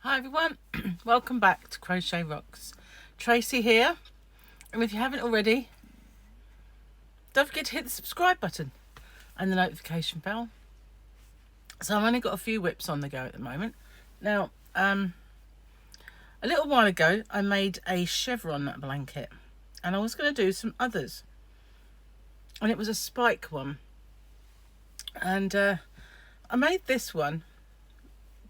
Hi everyone, welcome back to Crochet Rocks. Tracy here, and if you haven't already, don't forget to hit the subscribe button and the notification bell. So I've only got a few whips on the go at the moment. Now, a little while ago I made a chevron blanket, and I was going to do some others, and it was a spike one, and I made this one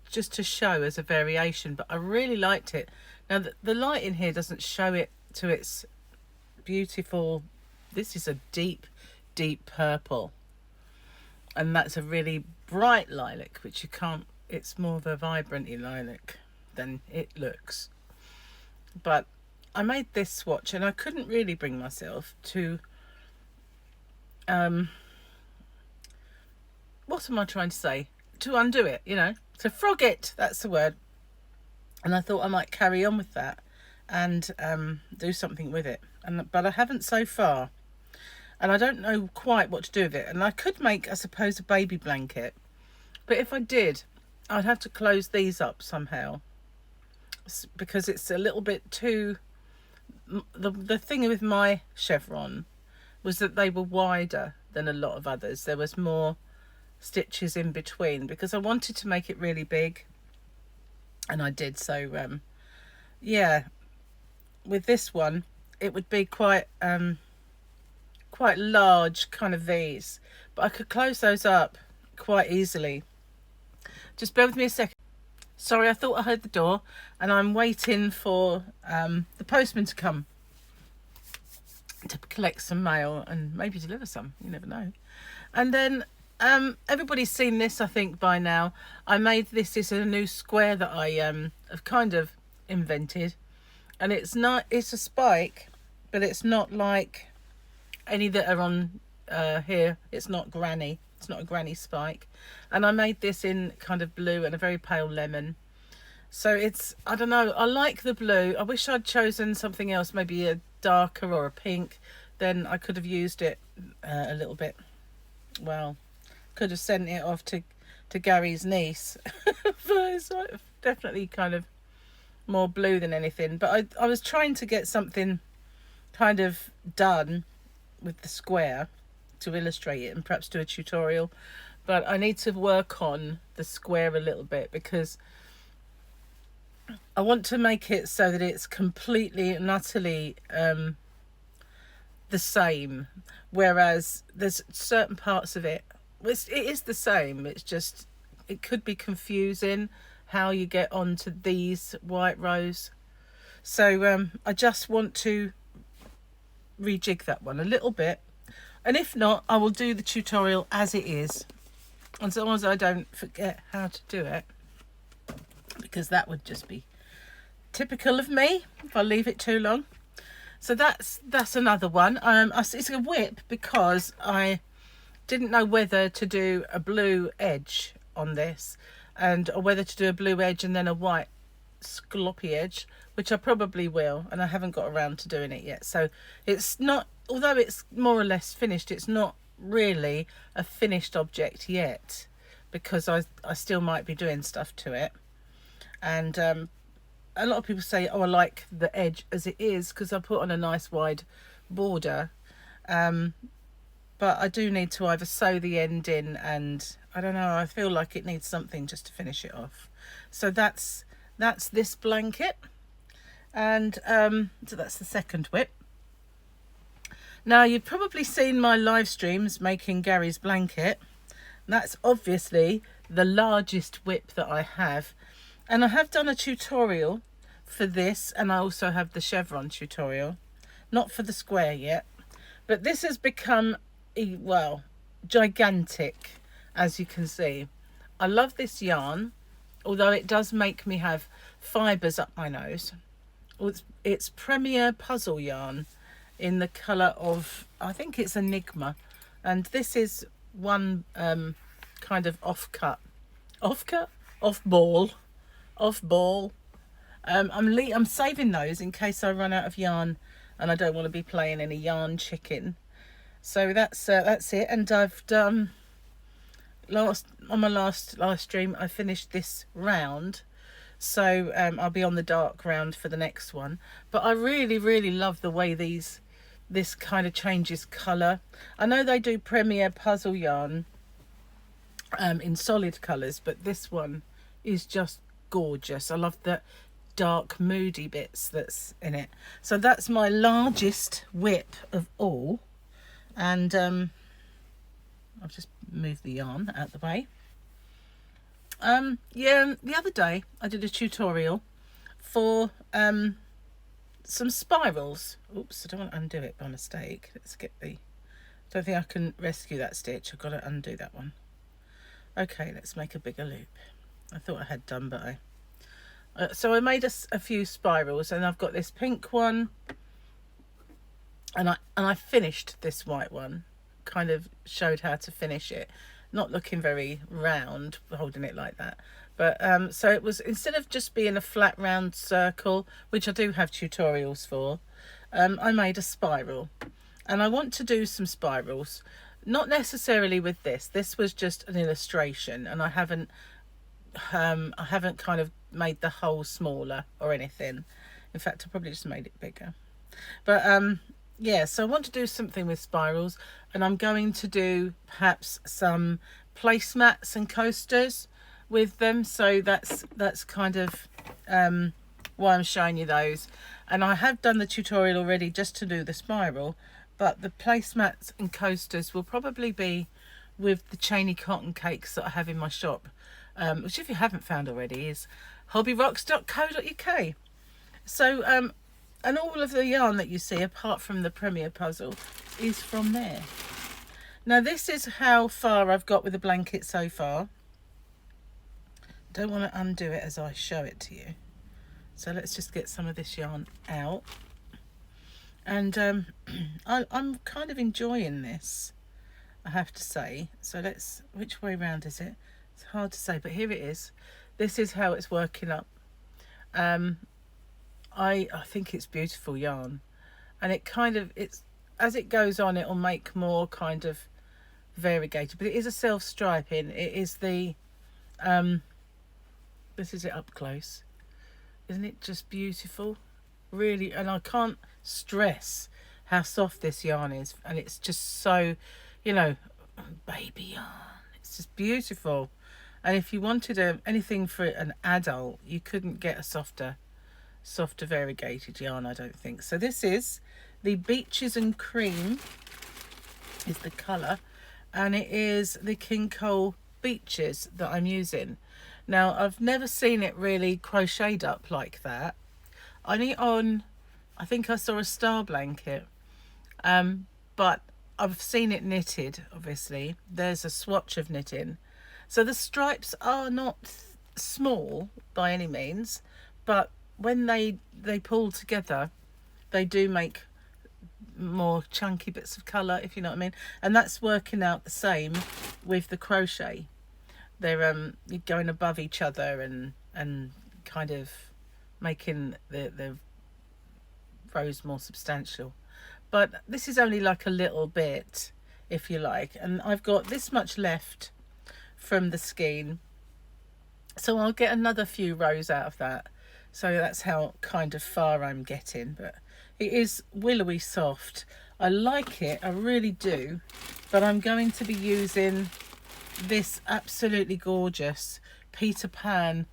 just to show as a variation, but I really liked it. Now the light in here doesn't show it to its beautiful, this is a deep purple, and that's a really bright lilac, which you can't, it's more of a vibrant lilac than it looks. But I made this swatch and I couldn't really bring myself to what am I trying to say, to undo it, you know, to frog it, that's the word. And I thought I might carry on with that and do something with it, but I haven't so far, and I don't know quite what to do with it. And I could make, I suppose, a baby blanket, but if I did, I'd have to close these up somehow, because it's a little bit too, the thing with my chevron was that they were wider than a lot of others. There was more stitches in between because I wanted to make it really big, and I did. So yeah, with this one it would be quite large kind of V's, but I could close those up quite easily. Just bear with me a second. Sorry, I thought I heard the door, and I'm waiting for the postman to come to collect some mail and maybe deliver some, you never know. And then everybody's seen this, I think, by now. I made this is a new square that I have kind of invented, and it's a spike, but it's not like any that are on here. It's not granny, it's not a granny spike. And I made this in kind of blue and a very pale lemon, so it's, I don't know, I like the blue. I wish I'd chosen something else, maybe a darker or a pink, then I could have used it a little bit, well, could have sent it off to Gary's niece. But it's definitely kind of more blue than anything. But I was trying to get something kind of done with the square to illustrate it and perhaps do a tutorial. But I need to work on the square a little bit, because I want to make it so that it's completely and utterly the same, whereas there's certain parts of it, it is the same, it's just, it could be confusing how you get onto these white rows. So I just want to rejig that one a little bit, and if not, I will do the tutorial as it is, as long as I don't forget how to do it, because that would just be typical of me if I leave it too long. So that's another one. It's a whip because I didn't know whether to do a blue edge on this, or whether to do a blue edge and then a white scloppy edge, which I probably will, and I haven't got around to doing it yet. So it's not, although it's more or less finished, it's not really a finished object yet, because I still might be doing stuff to it. And a lot of people say, oh, I like the edge as it is because I put on a nice wide border, but I do need to either sew the end in, and I don't know, I feel like it needs something just to finish it off. So that's this blanket, and so that's the second whip. Now, you've probably seen my live streams making Gary's blanket. That's obviously the largest whip that I have, and I have done a tutorial for this, and I also have the chevron tutorial, not for the square yet, but this has become, well, gigantic, as you can see. I love this yarn, although it does make me have fibres up my nose. It's Premier Puzzle yarn in the colour of, I think it's Enigma, and this is one kind of off ball. I'm saving those in case I run out of yarn and I don't want to be playing any yarn chicken. So that's it. And I've done on my last live stream, I finished this round So I'll be on the dark round for the next one. But I really love the way this kind of changes colour. I know they do Premier Puzzle Yarn in solid colours, but this one is just gorgeous. I love the dark moody bits that's in it. So that's my largest WIP of all, and I'll just move the yarn out the way. Yeah, the other day I did a tutorial for some spirals. Oops, I don't want to undo it by mistake. Let's get the, don't think I can rescue that stitch. I've got to undo that one. Okay, let's make a bigger loop. I thought I had done, but so I made a few spirals, and I've got this pink one, and I finished this white one. Kind of showed how to finish it, not looking very round, holding it like that. But so it was, instead of just being a flat round circle, which I do have tutorials for, I made a spiral, and I want to do some spirals. Not necessarily with this. This was just an illustration, and I haven't kind of made the hole smaller or anything. In fact, I probably just made it bigger. But yeah, so I want to do something with spirals, and I'm going to do perhaps some placemats and coasters with them. So that's kind of why I'm showing you those. And I have done the tutorial already just to do the spiral, but the placemats and coasters will probably be with the chainy cotton cakes that I have in my shop, which, if you haven't found already, is hobbyrocks.co.uk. So and all of the yarn that you see, apart from the Premier puzzle, is from there. Now this is how far I've got with the blanket so far. Don't want to undo it as I show it to you. So let's just get some of this yarn out. And I'm kind of enjoying this, I have to say. So let's, which way round is it? It's hard to say, but here it is. This is how it's working up. I think it's beautiful yarn, and it kind of, it's, as it goes on, it'll make more kind of variegated, but it is a self-striping. It is the this is it up close. Isn't it just beautiful? Really, and I can't stress how soft this yarn is, and it's just so, you know, baby yarn. It's just beautiful. And if you wanted anything for an adult, you couldn't get a softer variegated yarn, I don't think. So this is the Beaches and Cream is the colour, and it is the King Cole Beaches that I'm using. Now, I've never seen it really crocheted up like that. Only on, I think I saw a star blanket, but I've seen it knitted, obviously. There's a swatch of knitting. So the stripes are not small by any means, but when they pull together, they do make more chunky bits of colour, if you know what I mean. And that's working out the same with the crochet. They're going above each other and kind of making the rows more substantial. But this is only like a little bit, if you like, and I've got this much left from the skein, so I'll get another few rows out of that. So that's how kind of far I'm getting, but it is willowy soft. I like it, I really do. But I'm going to be using this absolutely gorgeous Peter Pan,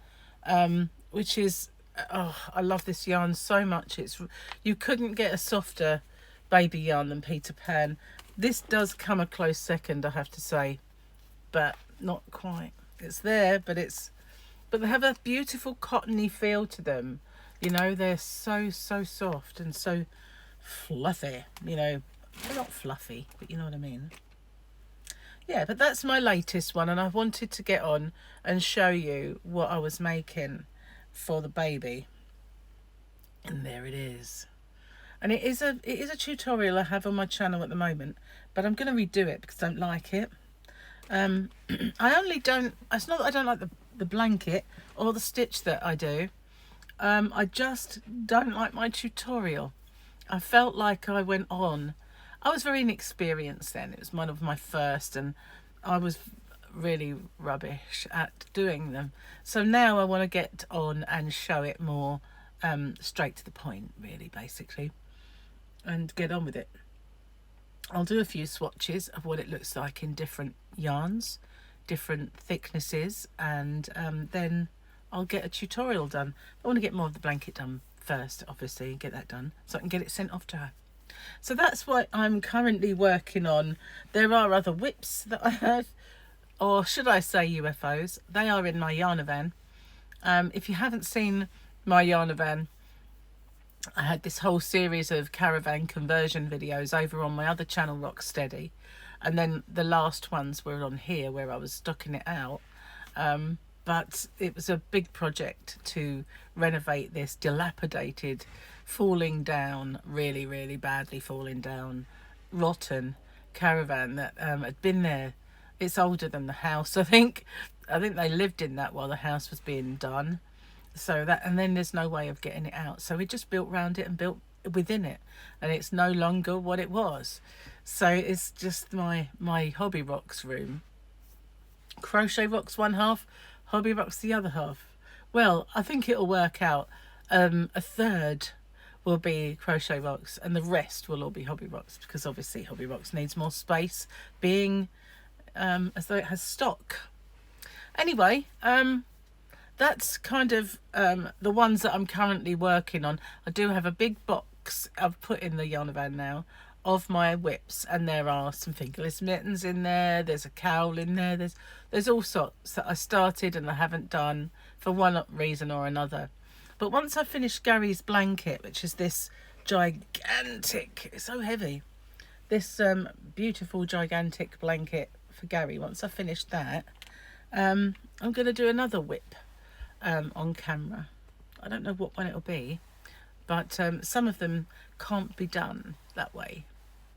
which is, oh, I love this yarn so much. It's, you couldn't get a softer baby yarn than Peter Pan. This does come a close second, I have to say, but not quite. It's there, but they have a beautiful cottony feel to them. You know, they're so soft and so fluffy. You know, they're not fluffy, but you know what I mean. Yeah, but that's my latest one, and I wanted to get on and show you what I was making for the baby. And there it is. And it is a tutorial I have on my channel at the moment, but I'm going to redo it because I don't like it. It's not that I don't like the blanket or the stitch that I do. I just don't like my tutorial. I felt like I went on. I was very inexperienced then. It was one of my first, and I was really rubbish at doing them. So now I want to get on and show it more straight to the point, really, basically, and get on with it. I'll do a few swatches of what it looks like in different yarns, different thicknesses, and then I'll get a tutorial done. I want to get more of the blanket done first, obviously, and get that done so I can get it sent off to her. So that's what I'm currently working on. There are other WIPs that I have, or should I say UFOs. They are in my Yarnavan. If you haven't seen my Yarnavan, I had this whole series of caravan conversion videos over on my other channel, Rocksteady, and then the last ones were on here where I was stocking it out. But it was a big project to renovate this dilapidated, falling down, really, really badly falling down, rotten caravan that had been there. It's older than the house. I think they lived in that while the house was being done. So that, and then there's no way of getting it out. So we just built around it and built within it, and it's no longer what it was. So it's just my hobby rocks room. Crochet rocks one half, hobby rocks the other half. Well, I think it'll work out. A third will be crochet rocks and the rest will all be hobby rocks, because obviously hobby rocks needs more space, being as though it has stock. Anyway, that's kind of the ones that I'm currently working on. I do have a big box I've put in the Yarnavan now of my WIPs, and there are some fingerless mittens in there, there's a cowl in there, there's all sorts that I started and I haven't done for one reason or another. But once I finish Gary's blanket, which is this gigantic, it's so heavy, this beautiful gigantic blanket for Gary, once I finish that, I'm going to do another WIP on camera. I don't know what one it'll be, but some of them can't be done that way.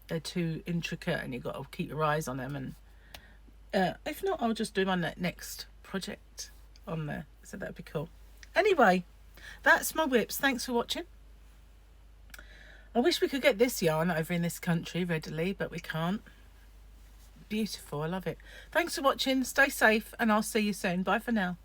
They're too intricate and you've got to keep your eyes on them, and if not, I'll just do my next project on there, so that'd be cool. Anyway, that's my WIPs. Thanks for watching. I wish we could get this yarn over in this country readily, but we can't. Beautiful, I love it. Thanks for watching, stay safe, and I'll see you soon. Bye for now.